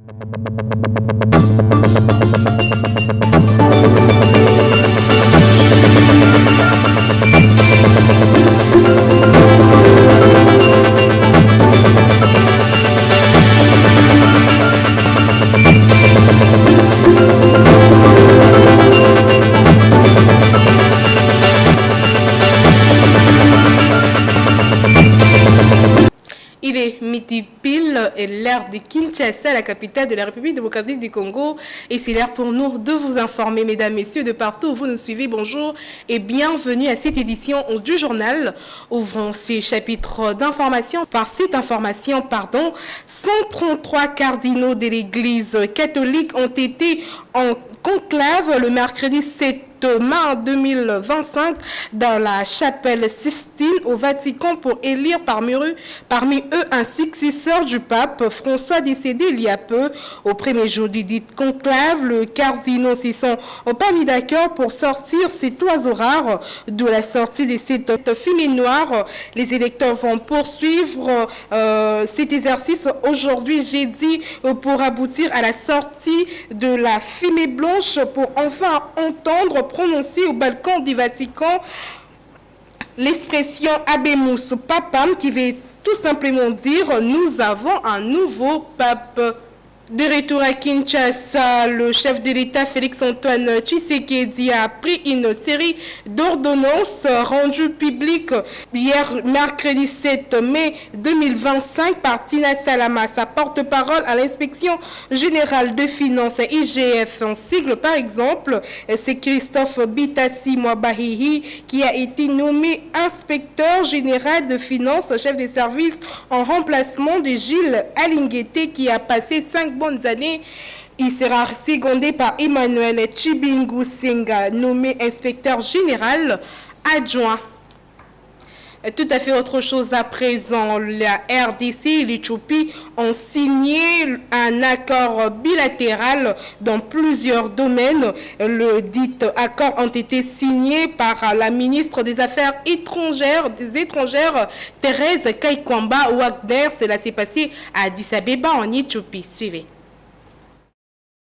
Il est midi pile et l'heure de Kinshasa, la capitale de la République démocratique du Congo. Et c'est l'heure pour nous de vous informer, mesdames, messieurs, de partout où vous nous suivez. Bonjour et bienvenue à cette édition du journal. Ouvrons ces chapitres d'information. Par cette information, 133 cardinaux de l'Église catholique ont été en conclave le mercredi 7 mars 2025 dans la chapelle Sistine au Vatican pour élire parmi eux un successeur du pape François décédé il y a peu. Au premier jour du dit conclave, le cardinaux s'y sont pas mis d'accord pour sortir cet oiseau rare de la sortie de cette fumée noire. Les électeurs vont poursuivre cet exercice aujourd'hui jeudi pour aboutir à la sortie de la fumée blanche pour enfin entendre prononcer au balcon du Vatican l'expression Habemus Papam qui veut tout simplement dire nous avons un nouveau pape. De retour à Kinshasa, le chef de l'État Félix-Antoine Tshisekedi a pris une série d'ordonnances rendues publiques hier mercredi 7 mai 2025 par Tina Salama, sa porte-parole à l'inspection générale de finances IGF. En sigle par exemple, c'est Christophe Bitassi Mwabahihi qui a été nommé inspecteur général de finances, chef des services en remplacement de Gilles Alinguete qui a passé 5 bonnes années. Il sera secondé par Emmanuel Chibingu Senga, nommé inspecteur général adjoint. Tout à fait autre chose à présent, la RDC et l'Éthiopie ont signé un accord bilatéral dans plusieurs domaines. Le dit accord ont été signés par la ministre des Affaires étrangères, Thérèse Kaikwamba Wagner. Cela s'est passé à Addis Abeba en Éthiopie. Suivez.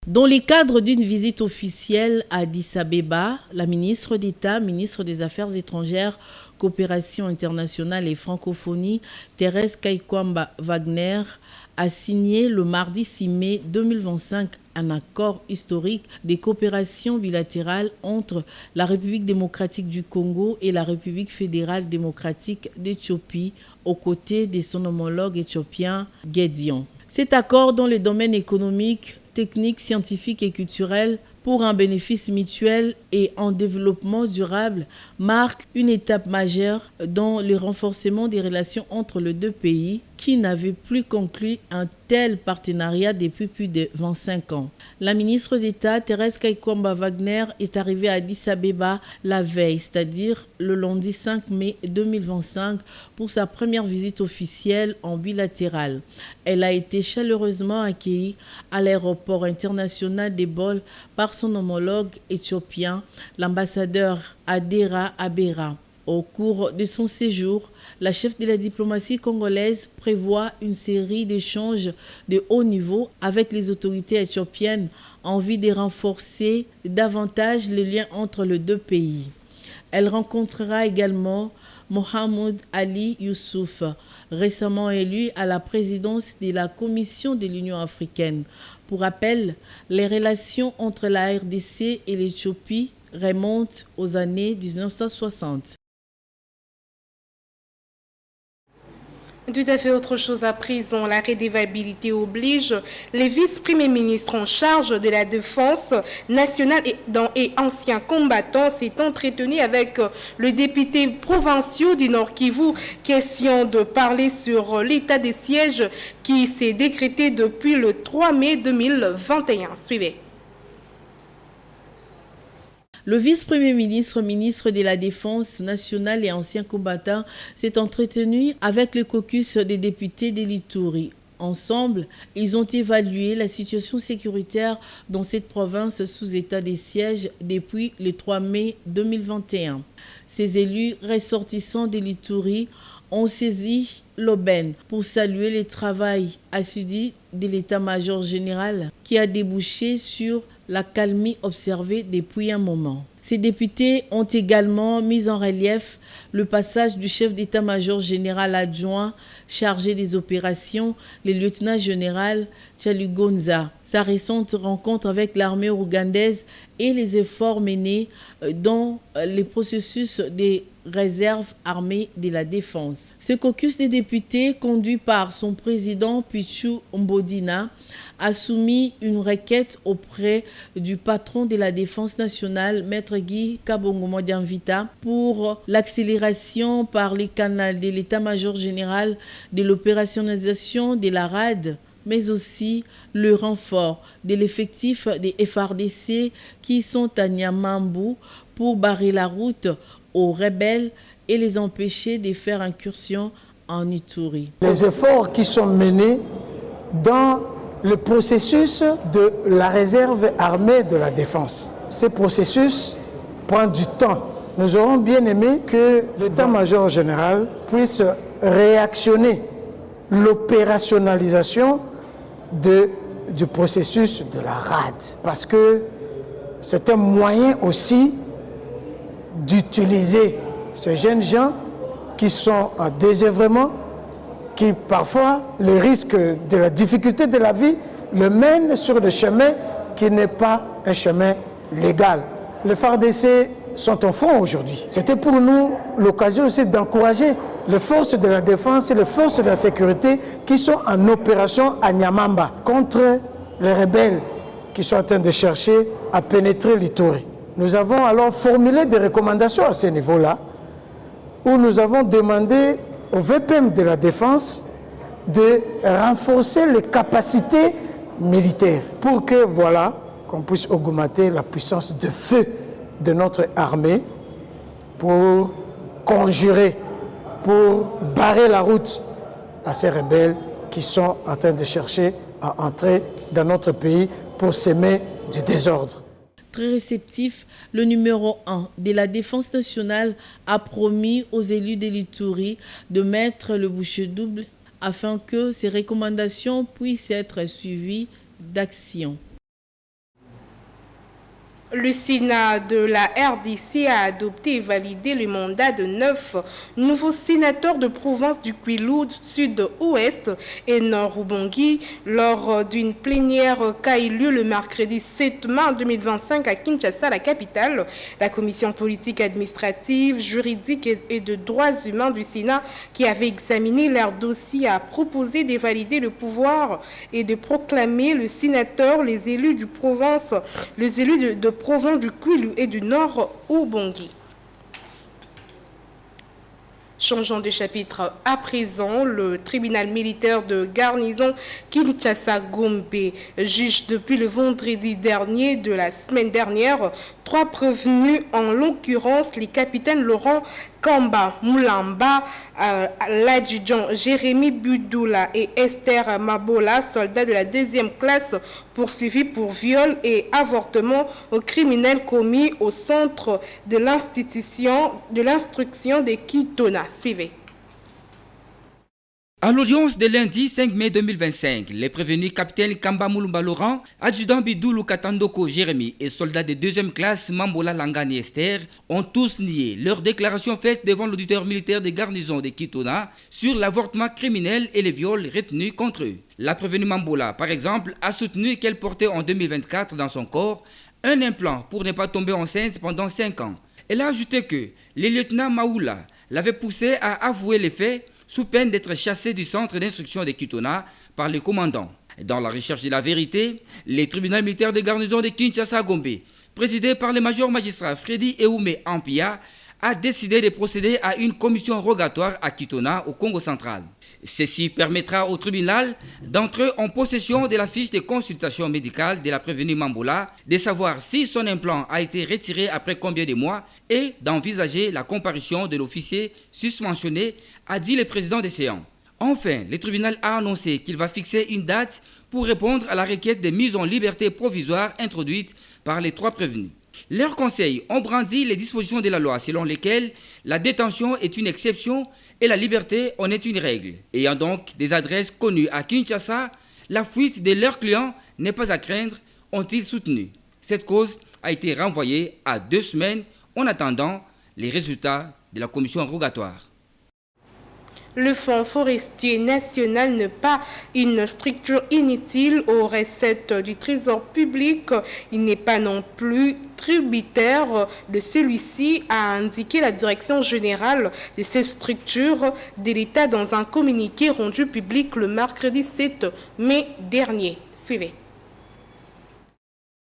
Dans le cadre d'une visite officielle à Addis Abeba, la ministre d'État, ministre des Affaires étrangères, coopération internationale et francophonie, Thérèse Kaikwamba Wagner, a signé le mardi 6 mai 2025 un accord historique de coopération bilatérale entre la République démocratique du Congo et la République fédérale démocratique d'Éthiopie aux côtés de son homologue éthiopien Gédéon. Cet accord dans les domaines économiques, techniques, scientifiques et culturels pour un bénéfice mutuel et en développement durable marque une étape majeure dans le renforcement des relations entre les deux pays qui n'avaient plus conclu un tel partenariat depuis plus de 25 ans. La ministre d'État, Thérèse Kaikwamba Wagner, est arrivée à Addis Abeba la veille, c'est-à-dire le lundi 5 mai 2025, pour sa première visite officielle en bilatéral. Elle a été chaleureusement accueillie à l'aéroport international de Bole par son homologue éthiopien, l'ambassadeur Adera Abera. Au cours de son séjour, la chef de la diplomatie congolaise prévoit une série d'échanges de haut niveau avec les autorités éthiopiennes en vue de renforcer davantage les liens entre les deux pays. Elle rencontrera également Mohamed Ali Youssouf, récemment élu à la présidence de la Commission de l'Union africaine. Pour rappel, les relations entre la RDC et l'Éthiopie remontent aux années 1960. Tout à fait autre chose à présent, la redevabilité oblige. Les vice-premiers ministres en charge de la défense nationale et anciens combattants s'est entretenu avec le député provincial du Nord Kivu. Question de parler sur l'état des sièges qui s'est décrété depuis le 3 mai 2021. Suivez. Le vice-premier ministre, ministre de la Défense nationale et ancien combattant, s'est entretenu avec le caucus des députés de l'Ituri. Ensemble, ils ont évalué la situation sécuritaire dans cette province sous état de siège depuis le 3 mai 2021. Ces élus ressortissants de l'Ituri ont saisi l'aubaine pour saluer le travail assidu de l'état-major général qui a débouché sur la calmie observée depuis un moment. Ces députés ont également mis en relief le passage du chef d'état-major général adjoint chargé des opérations, le lieutenant-général Chalugonza, sa récente rencontre avec l'armée ougandaise et les efforts menés dans les processus des réserves armées de la défense. Ce caucus des députés, conduit par son président Pichu Mbodina, a soumis une requête auprès du patron de la défense nationale, Maître Guy Kabongo Modianvita, pour l'accélération par les canaux de l'état-major général de l'opérationnalisation de la RAD, mais aussi le renfort de l'effectif des FRDC qui sont à Niamambou pour barrer la route aux rebelles et les empêcher de faire incursion en Ituri. Les efforts qui sont menés dans le processus de la réserve armée de la défense. Ce processus prend du temps. Nous aurons bien aimé que l'état-major général puisse réactionner l'opérationnalisation du processus de la RAD. Parce que c'est un moyen aussi d'utiliser ces jeunes gens qui sont en désœuvrement, qui parfois, les risques de la difficulté de la vie, le mènent sur le chemin qui n'est pas un chemin légal. Les FARDC sont au front aujourd'hui. C'était pour nous l'occasion aussi d'encourager les forces de la défense et les forces de la sécurité qui sont en opération à Niamamba contre les rebelles qui sont en train de chercher à pénétrer l'Ituri. Nous avons alors formulé des recommandations à ce niveau-là, où nous avons demandé au VPM de la Défense de renforcer les capacités militaires pour que, qu'on puisse augmenter la puissance de feu de notre armée pour conjurer, pour barrer la route à ces rebelles qui sont en train de chercher à entrer dans notre pays pour semer du désordre. Très réceptif, le numéro 1 de la Défense nationale a promis aux élus de l'Ituri de mettre le bouchon double afin que ces recommandations puissent être suivies d'actions. Le Sénat de la RDC a adopté et validé le mandat de 9 nouveaux sénateurs de province du Kwilu, Sud-Ouest et Nord-Ubangi lors d'une plénière qui a eu lieu le mercredi 7 mars 2025 à Kinshasa, la capitale. La commission politique administrative, juridique et de droits humains du Sénat qui avait examiné leur dossier a proposé de valider le pouvoir et de proclamer le sénateur, les élus de province du Kwilu et du Nord-Ubangi. Changeons de chapitre à présent, le tribunal militaire de garnison Kinshasa-Gombe juge depuis le vendredi dernier de la semaine dernière 3 prévenus, en l'occurrence les capitaines Laurent Kamba Moulamba, l'adjudant Jérémy Budoula et Esther Mabola, soldats de la 2e classe poursuivis pour viol et avortement au criminel commis au centre de l'instruction de Kitona. Suivez. À l'audience de lundi 5 mai 2025, les prévenus capitaine Kamba Moulumba Laurent, adjudant Bidoulou Katandoko Jérémy et soldats de 2e classe Mambola Langani Esther ont tous nié leur déclaration faite devant l'auditeur militaire des garnisons de Kitona sur l'avortement criminel et les viols retenus contre eux. La prévenue Mambola, par exemple, a soutenu qu'elle portait en 2024 dans son corps un implant pour ne pas tomber enceinte pendant 5 ans. Elle a ajouté que les lieutenants Maoula l'avaient poussé à avouer les faits sous peine d'être chassé du centre d'instruction de Kitona par les commandants. Dans la recherche de la vérité, les tribunaux militaires de garnison de Kinshasa-Gombe, présidé par le major magistrat Freddy Eoumé Ampia, a décidé de procéder à une commission rogatoire à Kitona, au Congo central. Ceci permettra au tribunal d'entrer en possession de la fiche de consultation médicale de la prévenue Mambola, de savoir si son implant a été retiré après combien de mois et d'envisager la comparution de l'officier susmentionné, a dit le président des séances. Enfin, le tribunal a annoncé qu'il va fixer une date pour répondre à la requête de mise en liberté provisoire introduite par les 3 prévenus. Leurs conseils ont brandi les dispositions de la loi selon lesquelles la détention est une exception et la liberté en est une règle. Ayant donc des adresses connues à Kinshasa, la fuite de leurs clients n'est pas à craindre, ont-ils soutenu. Cette cause a été renvoyée à 2 semaines en attendant les résultats de la commission rogatoire. Le Fonds forestier national n'est pas une structure inutile aux recettes du trésor public. Il n'est pas non plus tributaire de celui-ci, a indiqué la direction générale de ces structures de l'État dans un communiqué rendu public le mercredi 7 mai dernier. Suivez.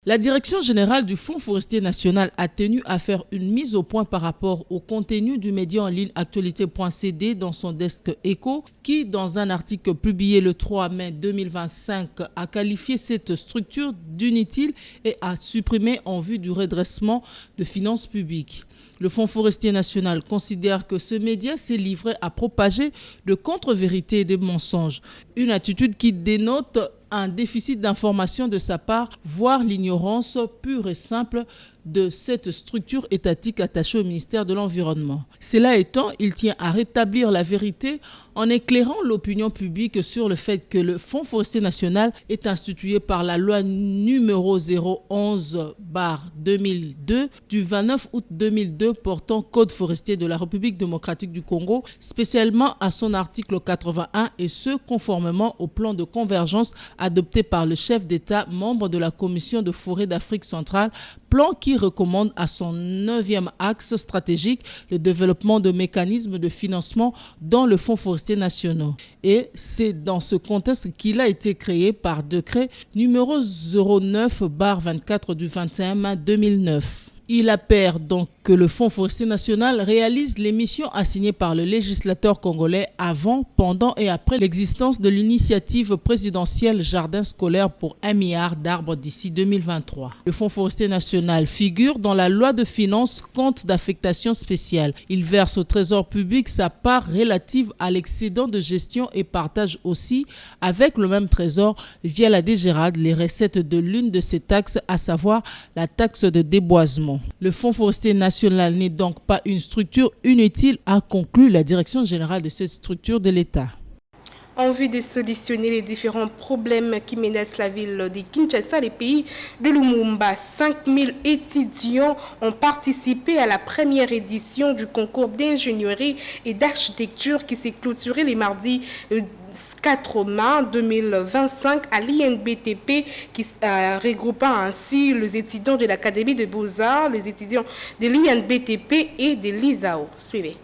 La Direction générale du Fonds forestier national a tenu à faire une mise au point par rapport au contenu du média en ligne actualité.cd dans son desk éco qui, dans un article publié le 3 mai 2025, a qualifié cette structure d'inutile et a supprimé en vue du redressement de finances publiques. Le Fonds forestier national considère que ce média s'est livré à propager de contre-vérités et des mensonges, une attitude qui dénote un déficit d'information de sa part, voire l'ignorance pure et simple de cette structure étatique attachée au ministère de l'Environnement. Cela étant, il tient à rétablir la vérité en éclairant l'opinion publique sur le fait que le Fonds forestier national est institué par la loi numéro 011/2002 du 29 août 2002 portant Code forestier de la République démocratique du Congo, spécialement à son article 81 et ce conformément au plan de convergence adopté par le chef d'État, membre de la Commission de forêt d'Afrique centrale, plan qui recommande à son 9e axe stratégique le développement de mécanismes de financement dans le Fonds forestier national. Et c'est dans ce contexte qu'il a été créé par décret numéro 09/24 du 21 mai 2009. Il appelle donc que le Fonds forestier national réalise les missions assignées par le législateur congolais avant, pendant et après l'existence de l'initiative présidentielle Jardin scolaire pour 1 milliard d'arbres d'ici 2023. Le Fonds forestier national figure dans la loi de finances compte d'affectation spéciale. Il verse au trésor public sa part relative à l'excédent de gestion et partage aussi avec le même trésor via la DGRAD les recettes de l'une de ses taxes, à savoir la taxe de déboisement. Le Fonds forestier national n'est donc pas une structure inutile, a conclu la direction générale de cette structure de l'État. En vue de solutionner les différents problèmes qui menacent la ville de Kinshasa, les pays de Lumumba, 5000 étudiants ont participé à la première édition du concours d'ingénierie et d'architecture qui s'est clôturé les mardis 4 mai 2025 à l'INBTP, qui regroupant ainsi les étudiants de l'Académie de Beaux-Arts, les étudiants de l'INBTP et de l'ISAO. Suivez.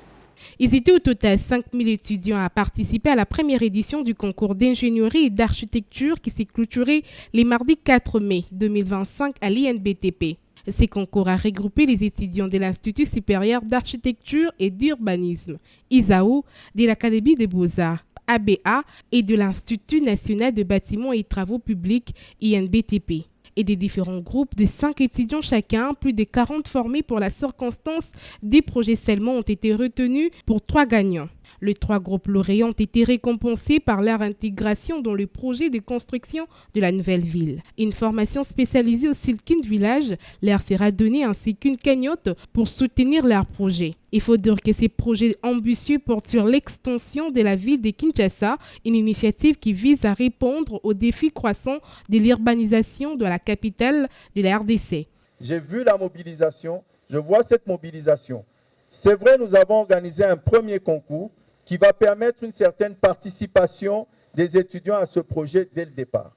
Ils étaient au total 5000 étudiants à participer à la première édition du concours d'ingénierie et d'architecture qui s'est clôturé les mardis 4 mai 2025 à l'INBTP. Ces concours a regroupé les étudiants de l'Institut supérieur d'architecture et d'urbanisme, ISAO, de l'Académie des Beaux-Arts, ABA, et de l'Institut national de bâtiments et travaux publics, INBTP. Et des différents groupes de 5 étudiants chacun, plus de 40 formés pour la circonstance. Des projets seulement ont été retenus pour 3 gagnants. Les 3 groupes lauréats ont été récompensés par leur intégration dans le projet de construction de la nouvelle ville. Une formation spécialisée au Silkin Village leur sera donnée ainsi qu'une cagnotte pour soutenir leur projet. Il faut dire que ces projets ambitieux portent sur l'extension de la ville de Kinshasa, une initiative qui vise à répondre aux défis croissants de l'urbanisation de la capitale de la RDC. J'ai vu la mobilisation, je vois cette mobilisation. C'est vrai, nous avons organisé un premier concours qui va permettre une certaine participation des étudiants à ce projet dès le départ.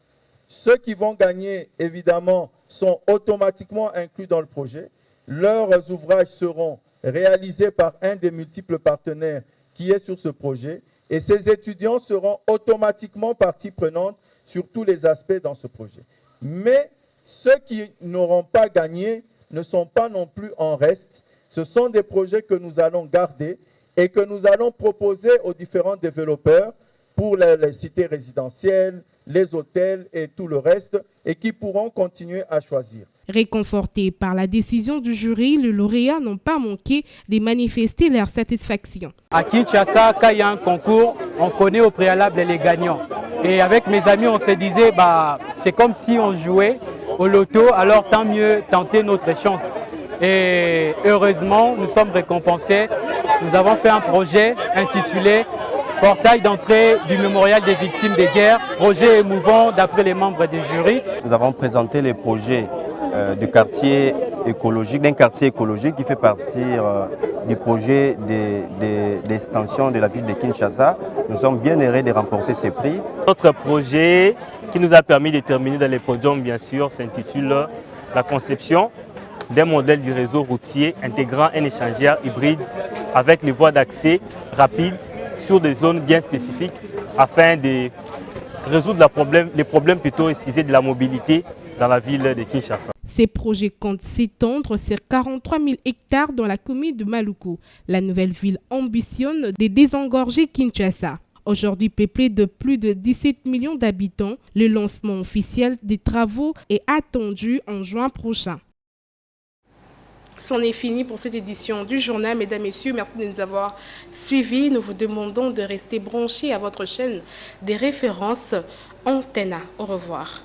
Ceux qui vont gagner, évidemment, sont automatiquement inclus dans le projet. Leurs ouvrages seront réalisés par un des multiples partenaires qui est sur ce projet et ces étudiants seront automatiquement partie prenante sur tous les aspects dans ce projet. Mais ceux qui n'auront pas gagné ne sont pas non plus en reste. Ce sont des projets que nous allons garder et que nous allons proposer aux différents développeurs pour les cités résidentielles, les hôtels et tout le reste, et qui pourront continuer à choisir. Réconfortés par la décision du jury, les lauréats n'ont pas manqué de manifester leur satisfaction. À Kinshasa, quand il y a un concours, on connaît au préalable les gagnants. Et avec mes amis, on se disait, c'est comme si on jouait au loto, alors tant mieux tenter notre chance. Et heureusement, nous sommes récompensés. Nous avons fait un projet intitulé « Portail d'entrée du mémorial des victimes des guerres », projet émouvant d'après les membres du jury. Nous avons présenté les projets du quartier écologique, d'un quartier écologique qui fait partie du projet d'extension de la ville de Kinshasa. Nous sommes bien heureux de remporter ces prix. Notre projet qui nous a permis de terminer dans les podiums, bien sûr, s'intitule « La conception d'un modèle du réseau routier intégrant un échangeur hybride avec les voies d'accès rapides sur des zones bien spécifiques afin de résoudre les problèmes plutôt de la mobilité dans la ville de Kinshasa. » Ces projets comptent s'étendre sur 43 000 hectares dans la commune de Maluku. La nouvelle ville ambitionne de désengorger Kinshasa. Aujourd'hui peuplée de plus de 17 millions d'habitants, le lancement officiel des travaux est attendu en juin prochain. C'en est fini pour cette édition du journal. Mesdames, Messieurs, merci de nous avoir suivis. Nous vous demandons de rester branchés à votre chaîne des références Antena. Au revoir.